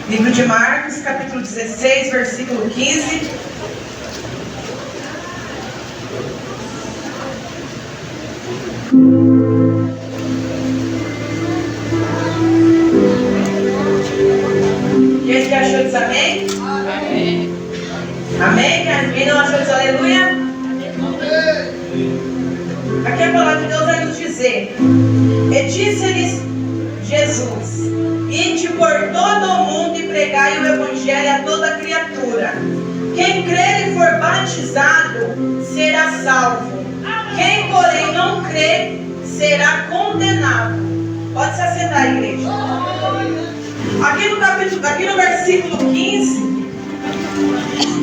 Livro de Marcos, capítulo 16, versículo 15. Quem que achou diz amém? Amém. Amém? Quem não achou diz aleluia? Aqui a palavra de Deus vai nos dizer: e disse-lhes Jesus: ide por todo o mundo e pregai o evangelho a toda criatura. Quem crer e for batizado será salvo. Quem, porém, não crer será condenado. Pode se assentar, igreja. Aqui no versículo 15,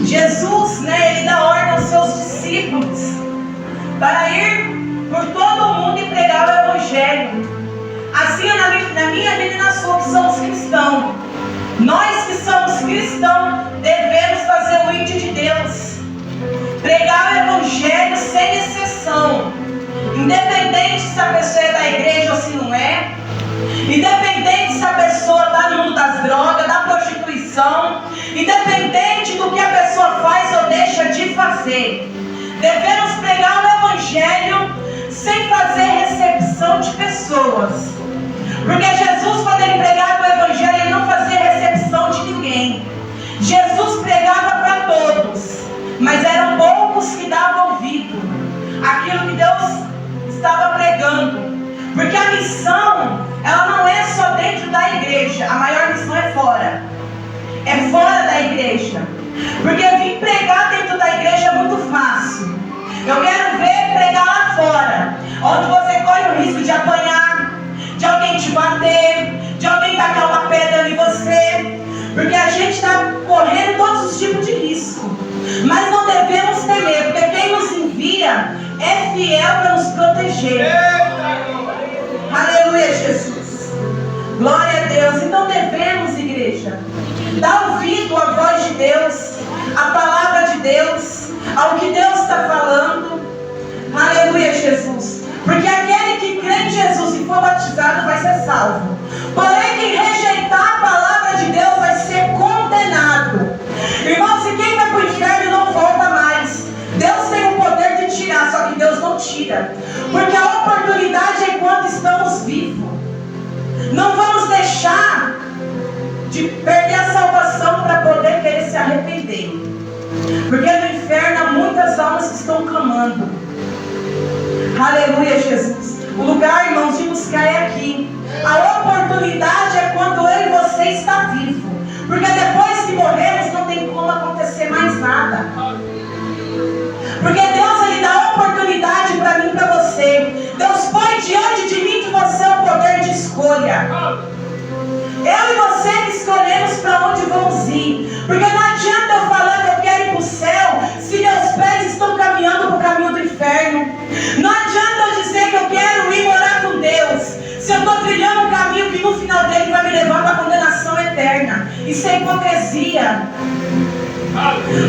Jesus, ele dá ordem aos seus discípulos para ir por todo o mundo e pregar o evangelho. Assim é na minha vida e na sua, que somos cristãos. Nós que somos cristãos devemos fazer o ide de Deus, pregar o evangelho sem exceção, independente se a pessoa é da igreja ou se não é, independente se a pessoa está no mundo das drogas, da prostituição, independente do que a pessoa faz ou deixa de fazer. Devemos pregar o evangelho sem fazer recepção de pessoas. Porque Jesus, quando ele pregava o evangelho, ele não fazia recepção de ninguém. Jesus pregava para todos, mas eram poucos que davam ouvido àquilo que Deus estava pregando. Porque a missão, ela não é só dentro da igreja. A maior missão é fora. É fora da igreja. Porque vir pregar dentro da igreja é muito fácil. Eu quero ver pregar lá fora, onde você corre o risco de apanhar, de alguém te bater, de alguém tacar uma pedra em você. Porque a gente está correndo todos os tipos de risco. Mas não devemos temer, porque quem nos envia é fiel para nos proteger. Aleluia, Jesus. Glória a Deus. Então devemos, igreja, dar ouvido à voz de Deus, à palavra de Deus, ao que Deus está falando. Aleluia, Jesus. Porque aquele que crê em Jesus e for batizado vai ser salvo. Porém, quem rejeitar a palavra de Deus vai ser condenado. Irmãos, e quem vai para o inferno não volta mais. Deus tem o poder de tirar, só que Deus não tira. Porque a oportunidade é enquanto estamos vivos. Não vamos deixar de perder a salvação para poder querer se arrepender. Porque no inferno há muitas almas que estão clamando. Aleluia, Jesus. O lugar, irmãos, de buscar é aqui. A oportunidade é quando eu e você está vivo. Porque depois que morremos não tem como acontecer mais nada. Porque Deus, ele dá oportunidade para mim e para você. Deus põe diante de mim e de você o poder de escolha. Eu e você que escolhemos para onde vamos ir. Porque não adianta eu falar que eu quero ir para o céu se meus pés estão caminhando para o caminho do inferno. Não adianta eu dizer que eu quero ir morar com Deus se eu estou trilhando um caminho que no final dele vai me levar para a condenação eterna. Isso é hipocrisia.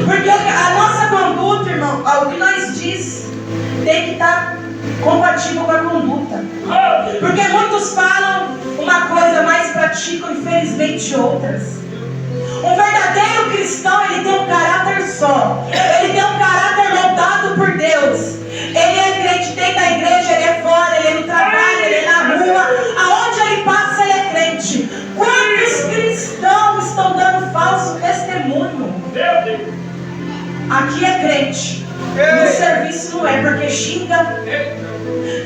Porque a nossa conduta, irmão, o que nós diz tem que estar compatível com a conduta. Porque muitos falam uma coisa, mas praticam infelizmente outras. Um verdadeiro cristão, ele tem um caráter só. Ele tem um caráter moldado por Deus. Ele é crente dentro da igreja, ele é fora, ele é no trabalho, ele é na rua. Aonde ele passa, ele é crente. Quantos cristãos estão dando falso testemunho? Aqui é crente, no serviço não é, porque xinga,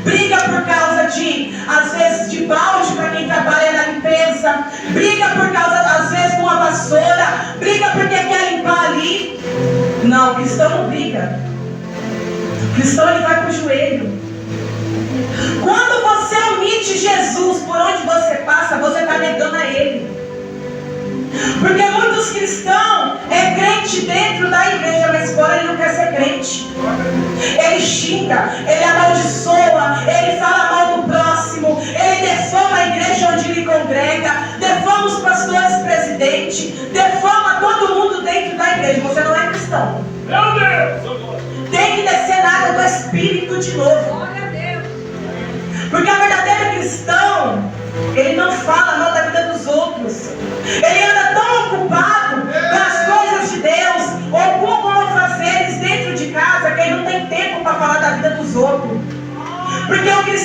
briga por causa de, às vezes, de balde para quem trabalha na limpeza, briga por causa, às vezes, com a vassoura, briga porque quer limpar ali. Não, o cristão não briga. O cristão, ele vai para o joelho. Quando você omite Jesus por onde você passa, você está negando a Ele. Porque muitos cristãos é crente dentro da igreja, mas fora ele não quer ser crente. Ele xinga, ele amaldiçoa, ele fala mal do próximo, ele defama a igreja onde ele congrega, defama os pastores presidentes, defama todo mundo dentro da igreja. Você não é cristão. Meu Deus! Tem que descer na água do Espírito de novo. Porque o verdadeiro cristão, ele não fala mal da vida dos outros. Ele anda tão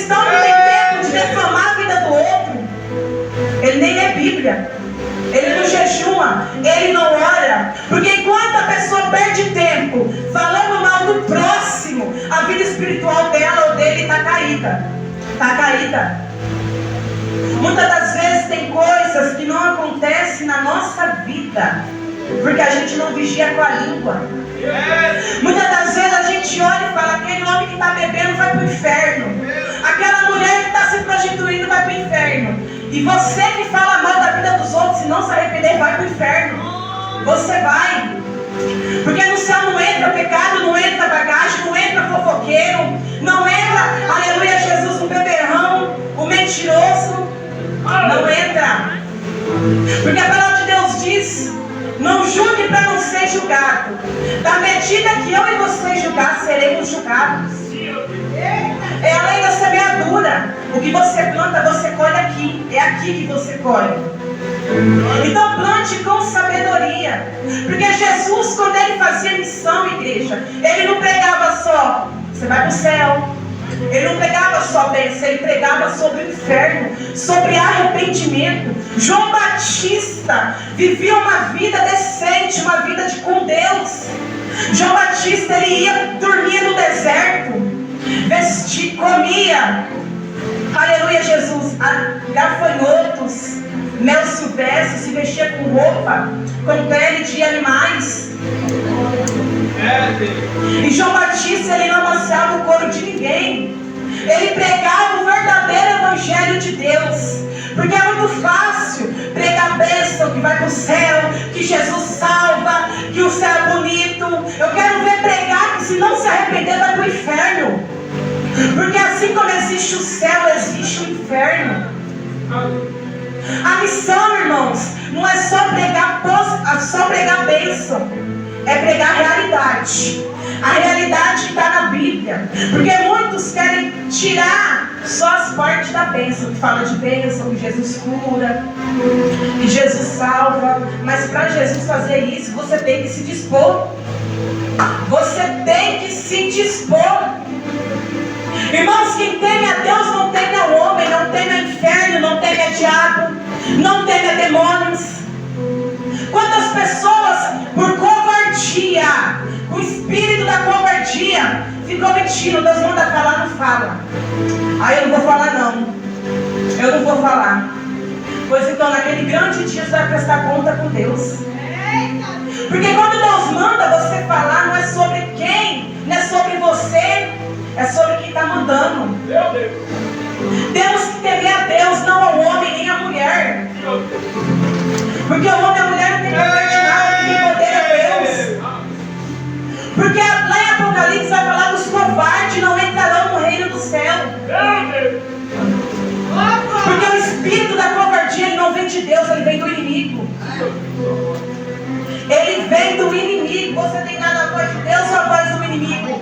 cristão não tem tempo de defamar a vida do outro. Ele nem lê Bíblia, ele não jejuma, ele não ora. Porque enquanto a pessoa perde tempo falando mal do próximo, a vida espiritual dela ou dele está caída. Está caída. Muitas das vezes tem coisas que não acontecem na nossa vida porque a gente não vigia com a língua. Muitas das vezes a gente olha e fala: aquele homem que está bebendo vai para o inferno, aquela mulher que está se prostituindo vai para o inferno. E você que fala mal da vida dos outros, se não se arrepender, vai para o inferno. Você vai. Porque no céu não entra pecado, não entra bagagem, não entra fofoqueiro, não entra, aleluia, Jesus, o beberrão, o mentiroso. Não entra. Porque a palavra de Deus diz: não julgue para não ser julgado. Da medida que eu e você julgar, seremos julgados. É a lei da semeadura. O que você planta, você colhe aqui. É aqui que você colhe. Então plante com sabedoria. Porque Jesus, quando ele fazia missão, igreja, ele não pregava só: você vai para o céu. Ele não pregava só bênção, ele pregava sobre o inferno, sobre arrependimento. João Batista vivia uma vida decente, uma vida com Deus. João Batista, ele ia, dormia no deserto, vestia, comia, aleluia, Jesus, gafanhotos, mel silvestre, se vestia com roupa, com pele de animais. E João Batista, ele não amassava o couro de ninguém. Ele pregava o verdadeiro evangelho de Deus. Porque é muito fácil pregar a bênção, que vai para o céu, que Jesus salva, que o céu é bonito. Eu quero ver pregar que se não se arrepender vai para o inferno. Porque assim como existe o céu, existe o inferno. A missão, irmãos, não é só pregar bênção, é pregar a realidade. A realidade que está na Bíblia. Porque muitos querem tirar só as partes da bênção, que fala de bênção, que Jesus cura, que Jesus salva. Mas para Jesus fazer isso, você tem que se dispor. Você tem que se dispor. Irmãos, quem teme a Deus não teme ao homem, não teme ao inferno, não teme a diabo, não teme a demônios. Quantas pessoas, por covardia, o espírito da covardia, ficou mentindo: Deus manda falar, não fala. Aí eu não vou falar não. Eu não vou falar. Pois então naquele grande dia você vai prestar conta com Deus. Porque quando Deus manda você falar, não é sobre quem, não é sobre você, é sobre quem está mandando. Temos que temer a Deus, não ao homem nem à mulher. Porque o homem e a mulher não tem poder de nada, quem tem poder é Deus. Porque lá em Apocalipse vai falar que os covardes não entrarão no reino do céu. Porque o espírito da covardia, ele não vem de Deus, ele vem do inimigo. Ele vem do inimigo. Você tem nada a voz de Deus ou a voz do inimigo?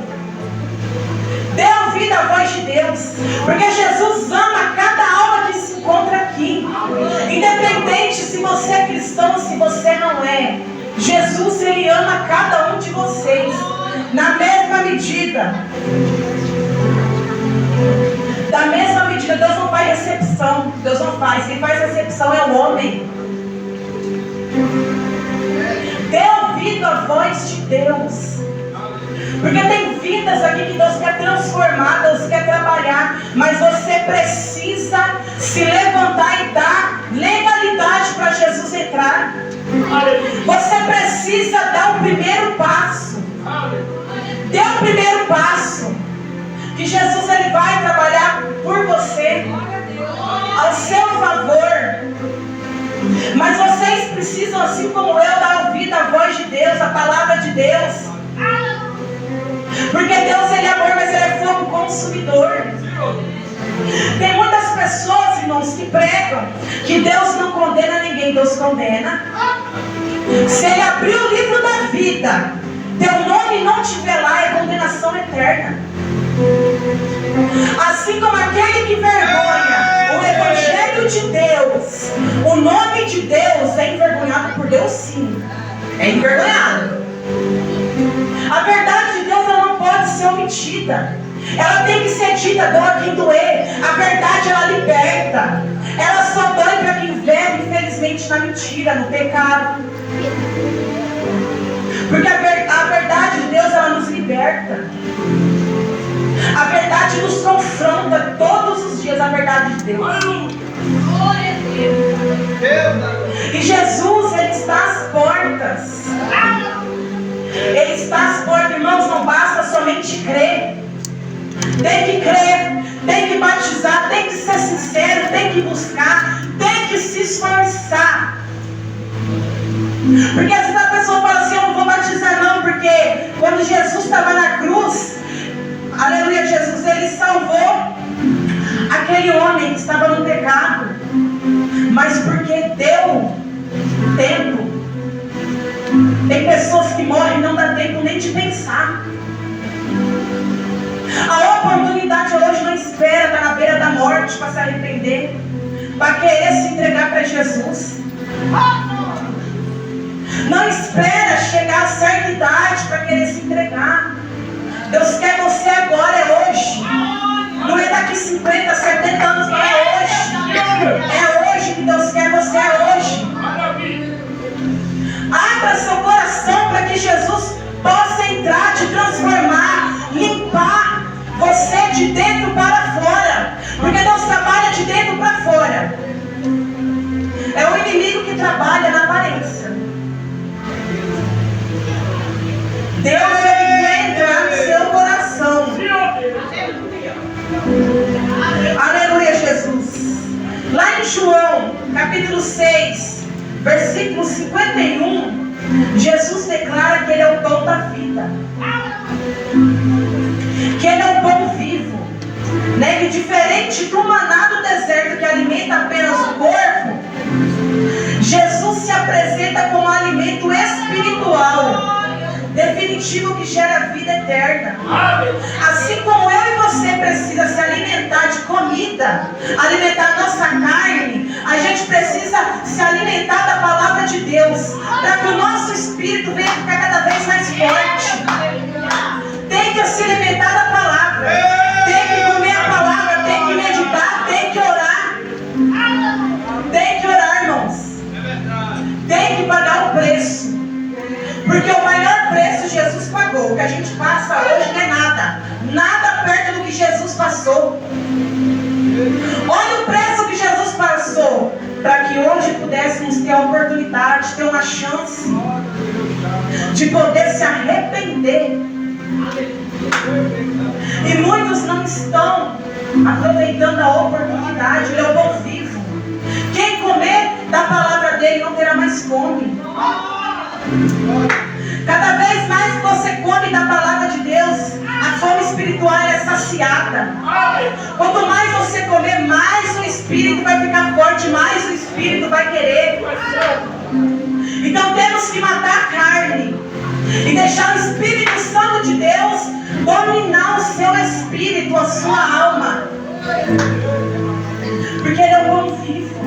Dê ouvido à voz de Deus. Porque Jesus ama cada alma que se encontra aqui. Independente se você é cristão ou se você não é. Jesus, ele ama cada um de vocês na mesma medida. Da mesma medida. Deus não faz recepção. Deus não faz. Quem faz recepção é o homem. Dê ouvido à voz de Deus. Porque tem vidas aqui que Deus quer transformar, Deus quer trabalhar. Mas você precisa se levantar e dar legalidade para Jesus entrar. Você precisa dar o primeiro passo. Dê o primeiro passo. Que Jesus, ele vai trabalhar por você, ao seu favor. Mas vocês precisam, assim como eu, dar ouvido à voz de Deus, à palavra de Deus. Porque Deus, ele é amor, mas ele é fogo consumidor. Tem muitas pessoas, irmãos, que pregam que Deus não condena ninguém. Deus condena. Se ele abrir o livro da vida, teu nome não tiver lá, é condenação eterna. Assim como aquele que vergonha o evangelho de Deus, o nome de Deus é envergonhado por Deus, sim. É envergonhado. A verdade de Deus, ela não pode ser omitida. Ela tem que ser dita, doa quem doer. A verdade, ela liberta. Ela só dói para quem vive, infelizmente, na mentira, no pecado. Porque a verdade de Deus, ela nos liberta. A verdade nos confronta todos os dias, a verdade de Deus. Glória a Deus. E Jesus, Ele está às portas. Ele está às portas, irmãos, não basta somente crer. Tem que crer, tem que batizar, tem que ser sincero, tem que buscar, tem que se esforçar. Porque às vezes a pessoa fala assim, eu não vou batizar não, porque quando Jesus estava na cruz, aleluia, Jesus, Ele salvou aquele homem que estava no pecado, mas porque deu tempo. Tem pessoas que morrem e não dá tempo nem de pensar. A oportunidade hoje não espera, está na beira da morte para se arrepender, para querer se entregar para Jesus. Não espera chegar a certa idade para querer se entregar. Deus quer você agora, é hoje. Não é daqui 50, 70 anos, não é hoje. É hoje que Deus quer você, é hoje. Abra seu coração para que Jesus possa entrar, te transformar, limpar você de dentro para fora. Porque Deus trabalha de dentro para fora. É o inimigo que trabalha na aparência. Deus, Ele quer entrar no seu coração. Aleluia, Jesus. Lá em João, capítulo 6, versículo 51, Jesus declara que Ele é o pão da vida. Que Ele é o pão vivo. Né? Que diferente do maná do deserto que alimenta apenas o corpo, Jesus se apresenta como alimento espiritual, definitivo, que gera vida eterna. Assim como eu e você precisa se alimentar de comida, alimentar nossa carne, a gente precisa se alimentar da palavra de Deus, para que o nosso espírito venha ficar cada vez mais forte. Tem que se alimentar da palavra, tem que comer a palavra, tem que meditar, tem que orar. Tem que orar, irmãos. Tem que pagar o preço. Porque o maior preço Jesus pagou. O que a gente passa hoje não é nada. Nada perto do que Jesus passou. Olha o preço que Jesus passou, para que hoje pudéssemos ter a oportunidade, ter uma chance de poder se arrepender. E muitos não estão aproveitando a oportunidade. Ele é o pão vivo. Quem comer da palavra dele não terá mais fome. Cada vez mais que você come da palavra de Deus, a fome espiritual é saciada. Quanto mais você comer, mais o espírito vai ficar forte, mais o espírito vai querer. Então temos que matar a carne e deixar o Espírito Santo de Deus dominar o seu espírito, a sua alma. Porque Ele é o pão vivo.